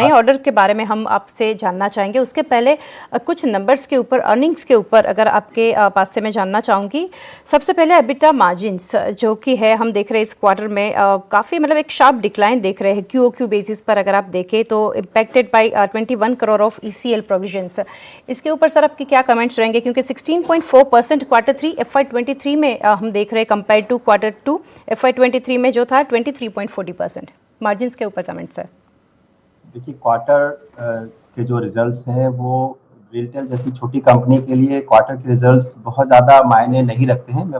नए ऑर्डर के बारे में हम आपसे जानना चाहेंगे। उसके पहले कुछ नंबर्स के ऊपर, अर्निंग्स के ऊपर अगर आपके पास से मैं जानना चाहूँगी। सबसे पहले एबिटा मार्जिन्स जो कि है, हम देख रहे हैं इस क्वार्टर में काफ़ी मतलब एक शार्प डिक्लाइन देख रहे हैं QOQ बेसिस पर। अगर आप देखें तो impacted by 21 crore of ECL provisions. इसके ऊपर सर आपके क्या कमेंट्स रहेंगे, क्योंकि 16.4% Q3 FY23 में हम देख रहे हैं कंपेयर टू Q2 FY23 में जो था 23.40%। मार्जिन्स के ऊपर कमेंट्स सर। देखिए, क्वार्टर के जो रिजल्ट्स हैं वो रिटेल जैसी छोटी कंपनी के लिए क्वार्टर के रिजल्ट्स बहुत ज़्यादा मायने नहीं रखते हैं, मैं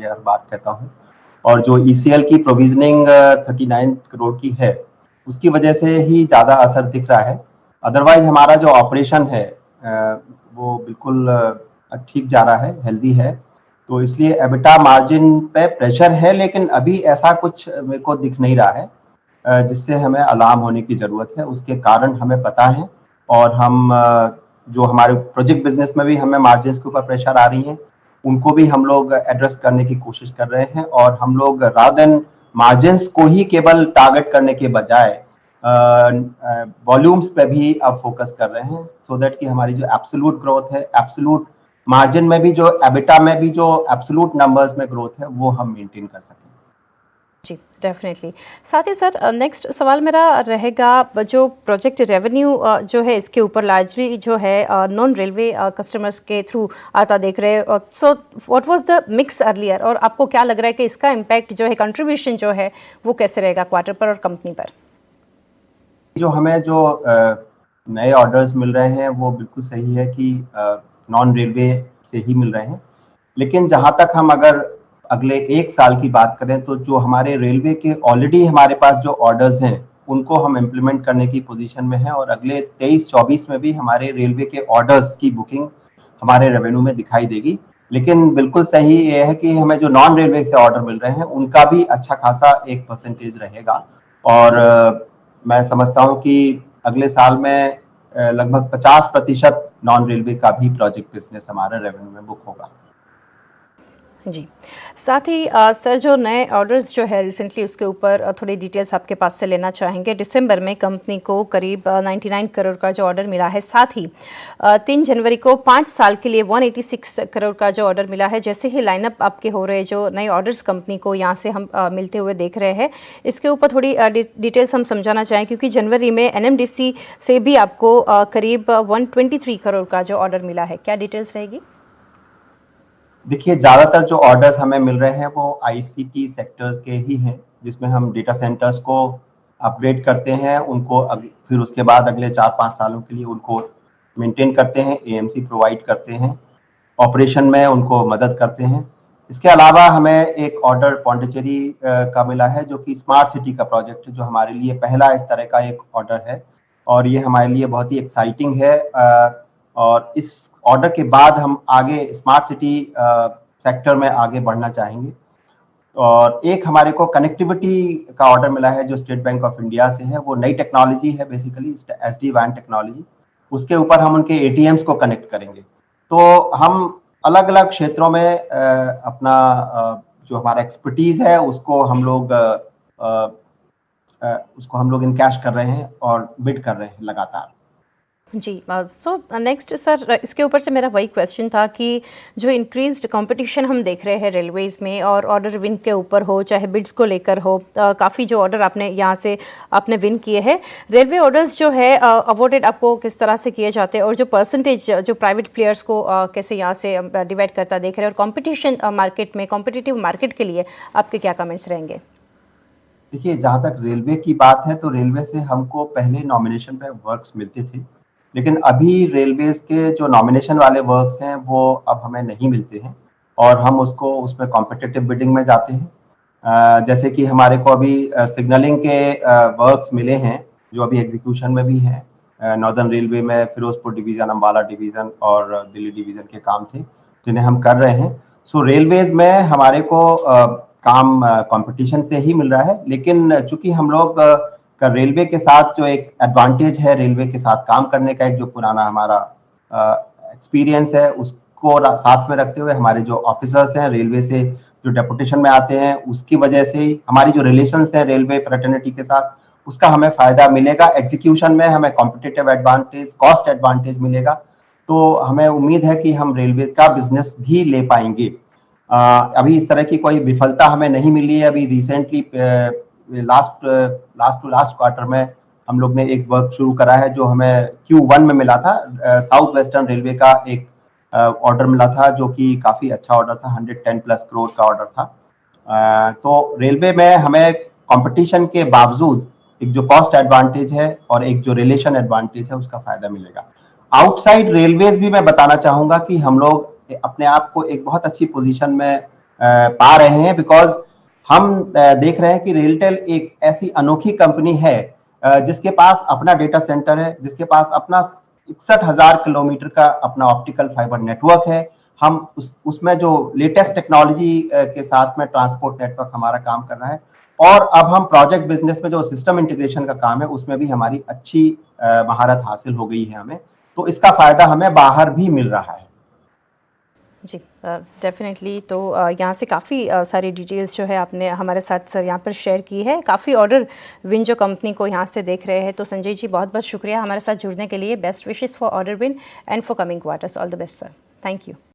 ये हर बात कहता हूँ। और जो ECL की प्रोविजनिंग 39 करोड़ की है, उसकी वजह से ही ज़्यादा असर दिख रहा है। अदरवाइज हमारा जो ऑपरेशन है वो बिल्कुल ठीक जा रहा है, हेल्दी है। तो इसलिए एबिटा मार्जिन पे प्रेशर है, लेकिन अभी ऐसा कुछ मेरे को दिख नहीं रहा है जिससे हमें अलार्म होने की ज़रूरत है। उसके कारण हमें पता है, और हम जो हमारे प्रोजेक्ट बिजनेस में भी हमें मार्जिन्स के ऊपर प्रेशर आ रही हैं, उनको भी हम लोग एड्रेस करने की कोशिश कर रहे हैं। और हम लोग रादर देन मार्जिन्स को ही केवल टारगेट करने के बजाय वॉल्यूम्स पे भी अब फोकस कर रहे हैं, सो दैट कि हमारी जो एब्सोल्यूट ग्रोथ है, एब्सोल्यूट मार्जिन में भी, जो एबिटा में भी जो एब्सोल्यूट नंबर्स में ग्रोथ है, वो हम मेंटेन कर सकें। जी डेफिनेटली। साथ ही सर नेक्स्ट सवाल मेरा रहेगा, जो प्रोजेक्ट रेवेन्यू जो है इसके ऊपर लार्जली जो है नॉन रेलवे कस्टमर्स के थ्रू आता देख रहे हैं। So what was the mix earlier, और आपको क्या लग रहा है कि इसका इम्पैक्ट जो है, कंट्रीब्यूशन जो है वो कैसे रहेगा क्वार्टर पर और कंपनी पर? जो हमें जो नए ऑर्डर्स मिल रहे हैं वो बिल्कुल सही है कि नॉन रेलवे से ही मिल रहे हैं। लेकिन जहां तक हम अगर अगले 1 साल की बात करें, तो जो हमारे रेलवे के ऑलरेडी हमारे पास जो ऑर्डर्स हैं उनको हम इम्प्लीमेंट करने की पोजीशन में हैं, और अगले 23-24 में भी हमारे रेलवे के ऑर्डर्स की बुकिंग हमारे रेवेन्यू में दिखाई देगी। लेकिन बिल्कुल सही ये है कि हमें जो नॉन रेलवे से ऑर्डर मिल रहे हैं उनका भी अच्छा खासा एक परसेंटेज रहेगा। और मैं समझता हूँ कि अगले साल में लगभग 50% नॉन रेलवे का भी प्रोजेक्ट बिजनेस हमारे रेवेन्यू में बुक होगा। जी, साथ ही सर जो नए ऑर्डर्स जो है रिसेंटली, उसके ऊपर थोड़ी डिटेल्स आपके पास से लेना चाहेंगे। दिसंबर में कंपनी को करीब 99 करोड़ का जो ऑर्डर मिला है, साथ ही 3 जनवरी को 5 साल के लिए 186 करोड़ का जो ऑर्डर मिला है। जैसे ही लाइनअप आपके हो रहे, जो नए ऑर्डर्स कंपनी को यहाँ से हम मिलते हुए देख रहे हैं, इसके ऊपर थोड़ी डिटेल्स हम समझाना चाहें, क्योंकि जनवरी में NMDC से भी आपको करीब 123 करोड़ का जो ऑर्डर मिला है, क्या डिटेल्स रहेगी? देखिए, ज़्यादातर जो ऑर्डर्स हमें मिल रहे हैं वो ICT सेक्टर के ही हैं, जिसमें हम डेटा सेंटर्स को अपग्रेड करते हैं, उनको फिर उसके बाद अगले 4-5 सालों के लिए उनको मेंटेन करते हैं, AMC प्रोवाइड करते हैं, ऑपरेशन में उनको मदद करते हैं। इसके अलावा हमें एक ऑर्डर पौंडीचेरी का मिला है, जो कि स्मार्ट सिटी का प्रोजेक्ट है, जो हमारे लिए पहला इस तरह का एक ऑर्डर है, और ये हमारे लिए बहुत ही एक्साइटिंग है। और इस ऑर्डर के बाद हम आगे स्मार्ट सिटी सेक्टर में आगे बढ़ना चाहेंगे। और एक हमारे को कनेक्टिविटी का ऑर्डर मिला है, जो स्टेट बैंक ऑफ इंडिया से है। वो नई टेक्नोलॉजी है, बेसिकली SD-WAN टेक्नोलॉजी। उसके ऊपर हम उनके ATMs को कनेक्ट करेंगे। तो हम अलग अलग क्षेत्रों में अपना जो हमारा एक्सपर्टीज है उसको हम लोग इनकैश कर रहे हैं और बिड कर रहे हैं लगातार। जी, सो नेक्स्ट सर इसके ऊपर से मेरा वही क्वेश्चन था कि जो इंक्रीज्ड कंपटीशन हम देख रहे हैं रेलवेज़ में, और ऑर्डर विन के ऊपर हो चाहे बिड्स को लेकर हो, काफ़ी जो ऑर्डर आपने यहाँ से आपने विन किए हैं, रेलवे ऑर्डर्स जो है अवॉर्डेड आपको किस तरह से किए जाते हैं, और जो परसेंटेज जो प्राइवेट प्लेयर्स को कैसे यहाँ से डिवाइड करता देख रहे हैं, और कॉम्पिटिशन मार्केट में, कॉम्पिटिटिव मार्केट के लिए आपके क्या कमेंट्स रहेंगे? देखिए, जहाँ तक रेलवे की बात है, तो रेलवे से हमको पहले नॉमिनेशन पे वर्क्स मिलते थे, लेकिन अभी रेलवेज के जो नॉमिनेशन वाले वर्क्स हैं वो अब हमें नहीं मिलते हैं, और हम उसमें कॉम्पिटिटिव बिडिंग में जाते हैं। जैसे कि हमारे को अभी सिग्नलिंग के वर्क्स मिले हैं, जो अभी एग्जीक्यूशन में भी हैं। नॉर्दर्न रेलवे में फिरोजपुर डिवीजन, अम्बाला डिवीजन और दिल्ली डिवीजन के काम थे, जिन्हें हम कर रहे हैं। सो रेलवेज में हमारे को काम कंपटीशन से ही मिल रहा है, लेकिन चूंकि हम लोग का रेलवे के साथ जो एक एडवांटेज है, रेलवे के साथ काम करने का एक जो पुराना हमारा एक्सपीरियंस है, उसको साथ में रखते हुए हमारे जो ऑफिसर्स हैं रेलवे से जो डेपुटेशन में आते हैं, उसकी वजह से ही हमारी जो रिलेशंस है रेलवे फ्रेटर्निटी के साथ, उसका हमें फायदा मिलेगा। एग्जीक्यूशन में हमें कॉम्पिटिटिव एडवांटेज, कॉस्ट एडवांटेज मिलेगा। तो हमें उम्मीद है कि हम रेलवे का बिजनेस भी ले पाएंगे। अभी इस तरह की कोई विफलता हमें नहीं मिली है। अभी रिसेंटली लास्ट क्वार्टर में हम लोग ने एक वर्क शुरू करा है जो हमें Q1 में मिला था। साउथ वेस्टर्न रेलवे का एक ऑर्डर मिला था जो कि काफी अच्छा ऑर्डर था, 110+ करोड़ का ऑर्डर था। तो रेलवे में हमें कंपटीशन के बावजूद एक जो कॉस्ट एडवांटेज है और एक जो रिलेशन एडवांटेज है उसका फायदा मिलेगा। आउटसाइड रेलवेज भी मैं बताना चाहूंगा कि हम लोग अपने आप को एक बहुत अच्छी पोजीशन में पा रहे हैं, बिकॉज हम देख रहे हैं कि रेलटेल एक ऐसी अनोखी कंपनी है जिसके पास अपना डेटा सेंटर है, जिसके पास अपना 61,000 किलोमीटर का अपना ऑप्टिकल फाइबर नेटवर्क है। हम उसमें जो लेटेस्ट टेक्नोलॉजी के साथ में ट्रांसपोर्ट नेटवर्क हमारा काम कर रहा है, और अब हम प्रोजेक्ट बिजनेस में जो सिस्टम इंटीग्रेशन का काम है उसमें भी हमारी अच्छी महारत हासिल हो गई है हमें। तो इसका फायदा हमें बाहर भी मिल रहा है। जी डेफिनेटली। तो यहाँ से काफ़ी सारी डिटेल्स जो है आपने हमारे साथ सर यहाँ पर शेयर की है। काफ़ी ऑर्डर विन जो कंपनी को यहाँ से देख रहे हैं। तो संजय जी बहुत बहुत शुक्रिया हमारे साथ जुड़ने के लिए। Best wishes for order win and for coming quarters. All the best sir. Thank you.